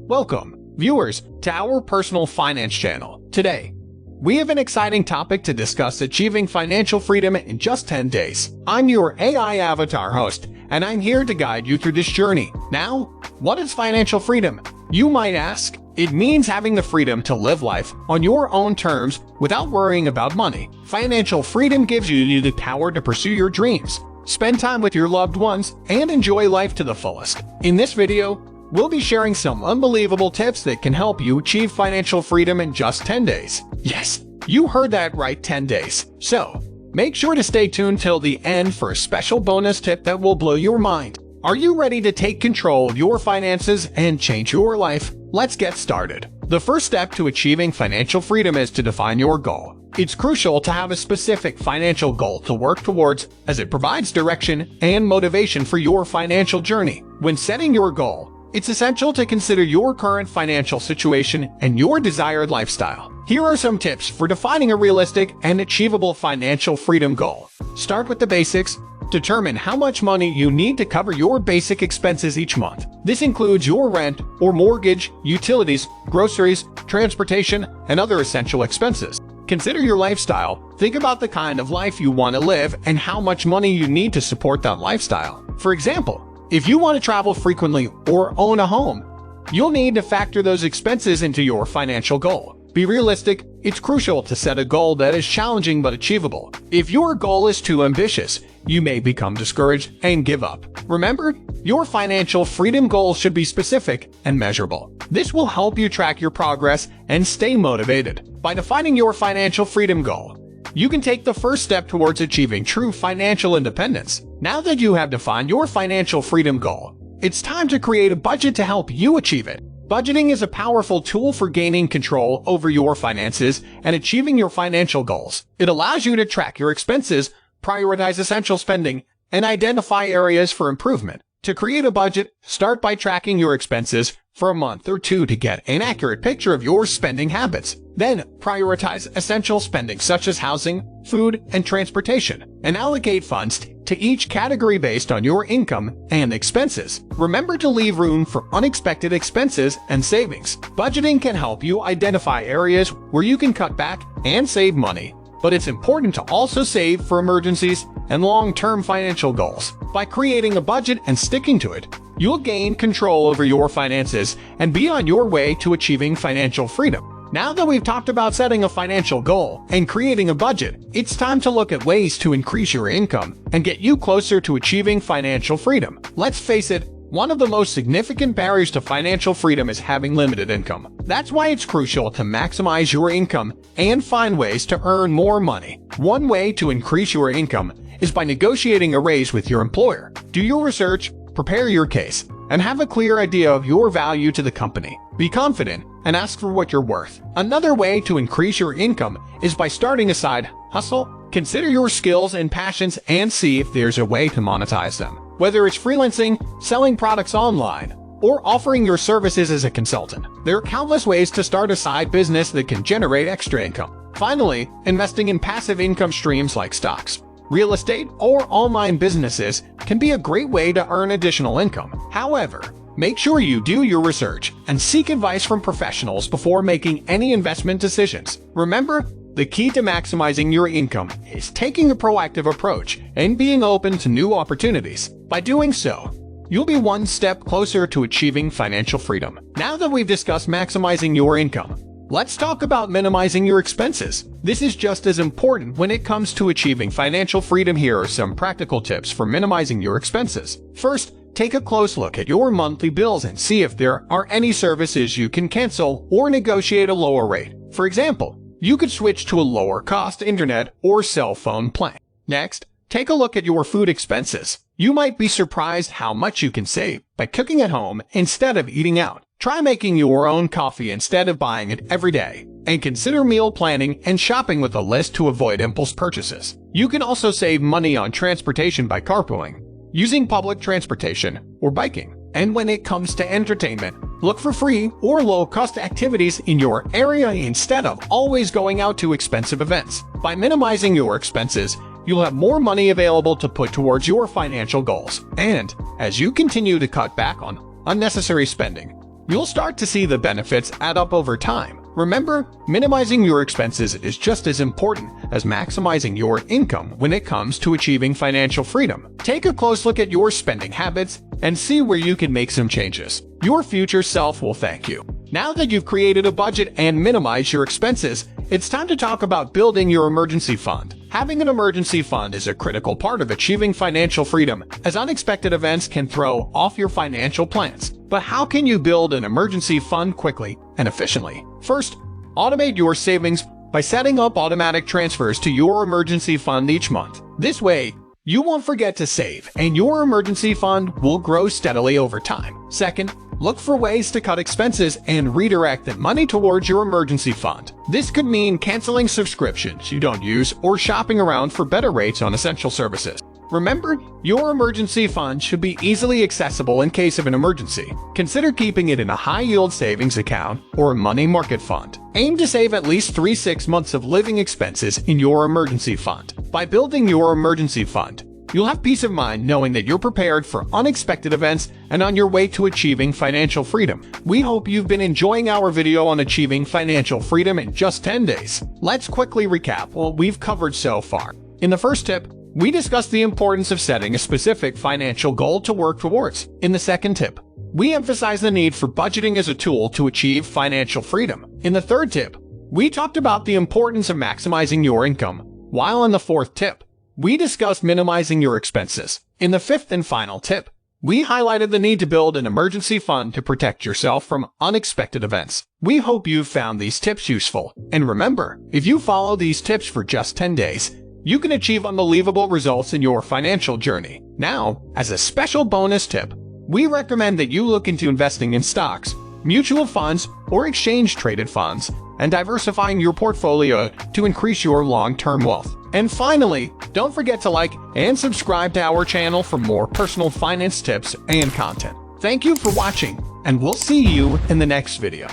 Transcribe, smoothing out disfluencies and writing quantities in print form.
Welcome, viewers, to our personal finance channel. Today, we have an exciting topic to discuss: achieving financial freedom in just 10 days. I'm your AI avatar host, and I'm here to guide you through this journey. Now, what is financial freedom? You might ask. It means having the freedom to live life on your own terms without worrying about money. Financial freedom gives you the power to pursue your dreams, spend time with your loved ones, and enjoy life to the fullest. In this video, we'll be sharing some unbelievable tips that can help you achieve financial freedom in just 10 days. Yes, you heard that right, 10 days. So, make sure to stay tuned till the end for a special bonus tip that will blow your mind. Are you ready to take control of your finances and change your life? Let's get started. The first step to achieving financial freedom is to define your goal. It's crucial to have a specific financial goal to work towards, as it provides direction and motivation for your financial journey. When setting your goal, it's essential to consider your current financial situation and your desired lifestyle. Here are some tips for defining a realistic and achievable financial freedom goal. Start with the basics. Determine how much money you need to cover your basic expenses each month. This includes your rent or mortgage, utilities, groceries, transportation, and other essential expenses. Consider your lifestyle. Think about the kind of life you want to live and how much money you need to support that lifestyle. For example, if you want to travel frequently or own a home, you'll need to factor those expenses into your financial goal. Be realistic. It's crucial to set a goal that is challenging but achievable. If your goal is too ambitious, you may become discouraged and give up. Remember, your financial freedom goal should be specific and measurable. This will help you track your progress and stay motivated. By defining your financial freedom goal, you can take the first step towards achieving true financial independence. Now that you have defined your financial freedom goal, it's time to create a budget to help you achieve it. Budgeting is a powerful tool for gaining control over your finances and achieving your financial goals. It allows you to track your expenses, prioritize essential spending, and identify areas for improvement. To create a budget, start by tracking your expenses for a month or two to get an accurate picture of your spending habits. Then, prioritize essential spending such as housing, food, and transportation, and allocate funds to each category based on your income and expenses. Remember to leave room for unexpected expenses and savings. Budgeting can help you identify areas where you can cut back and save money, but it's important to also save for emergencies and long-term financial goals. By creating a budget and sticking to it, you'll gain control over your finances and be on your way to achieving financial freedom. Now that we've talked about setting a financial goal and creating a budget, it's time to look at ways to increase your income and get you closer to achieving financial freedom. Let's face it, one of the most significant barriers to financial freedom is having limited income. That's why it's crucial to maximize your income and find ways to earn more money. One way to increase your income is by negotiating a raise with your employer. Do your research, prepare your case, and have a clear idea of your value to the company. Be confident and ask for what you're worth. Another way to increase your income is by starting a side hustle. Consider your skills and passions and see if there's a way to monetize them. Whether it's freelancing, selling products online, or offering your services as a consultant, there are countless ways to start a side business that can generate extra income. Finally, investing in passive income streams like stocks, real estate, or online businesses can be a great way to earn additional income. However, make sure you do your research and seek advice from professionals before making any investment decisions. Remember, the key to maximizing your income is taking a proactive approach and being open to new opportunities. By doing so, you'll be one step closer to achieving financial freedom. Now that we've discussed maximizing your income, let's talk about minimizing your expenses. This is just as important when it comes to achieving financial freedom. Here are some practical tips for minimizing your expenses. First, take a close look at your monthly bills and see if there are any services you can cancel or negotiate a lower rate. For example, you could switch to a lower-cost internet or cell phone plan. Next, take a look at your food expenses. You might be surprised how much you can save by cooking at home instead of eating out. Try making your own coffee instead of buying it every day, and consider meal planning and shopping with a list to avoid impulse purchases. You can also save money on transportation by carpooling, using public transportation, or biking. And when it comes to entertainment, look for free or low-cost activities in your area instead of always going out to expensive events. By minimizing your expenses, you'll have more money available to put towards your financial goals. And as you continue to cut back on unnecessary spending, you'll start to see the benefits add up over time. Remember, minimizing your expenses is just as important as maximizing your income when it comes to achieving financial freedom. Take a close look at your spending habits and see where you can make some changes. Your future self will thank you. Now that you've created a budget and minimized your expenses, it's time to talk about building your emergency fund. Having an emergency fund is a critical part of achieving financial freedom, as unexpected events can throw off your financial plans. But how can you build an emergency fund quickly and efficiently? First, automate your savings by setting up automatic transfers to your emergency fund each month. This way, you won't forget to save, and your emergency fund will grow steadily over time. Second, look for ways to cut expenses and redirect that money towards your emergency fund. This could mean canceling subscriptions you don't use or shopping around for better rates on essential services. Remember, your emergency fund should be easily accessible in case of an emergency. Consider keeping it in a high-yield savings account or a money market fund. Aim to save at least 6 months of living expenses in your emergency fund. By building your emergency fund, you'll have peace of mind knowing that you're prepared for unexpected events and on your way to achieving financial freedom. We hope you've been enjoying our video on achieving financial freedom in just 10 days. Let's quickly recap what we've covered so far. In the first tip, we discussed the importance of setting a specific financial goal to work towards. In the second tip, we emphasize the need for budgeting as a tool to achieve financial freedom. In the third tip, we talked about the importance of maximizing your income, while in the fourth tip, we discussed minimizing your expenses. In the fifth and final tip, we highlighted the need to build an emergency fund to protect yourself from unexpected events. We hope you've found these tips useful. And remember, if you follow these tips for just 10 days, you can achieve unbelievable results in your financial journey. Now, as a special bonus tip, we recommend that you look into investing in stocks, mutual funds, or exchange-traded funds, and diversifying your portfolio to increase your long-term wealth. And finally, don't forget to like and subscribe to our channel for more personal finance tips and content. Thank you for watching, and we'll see you in the next video.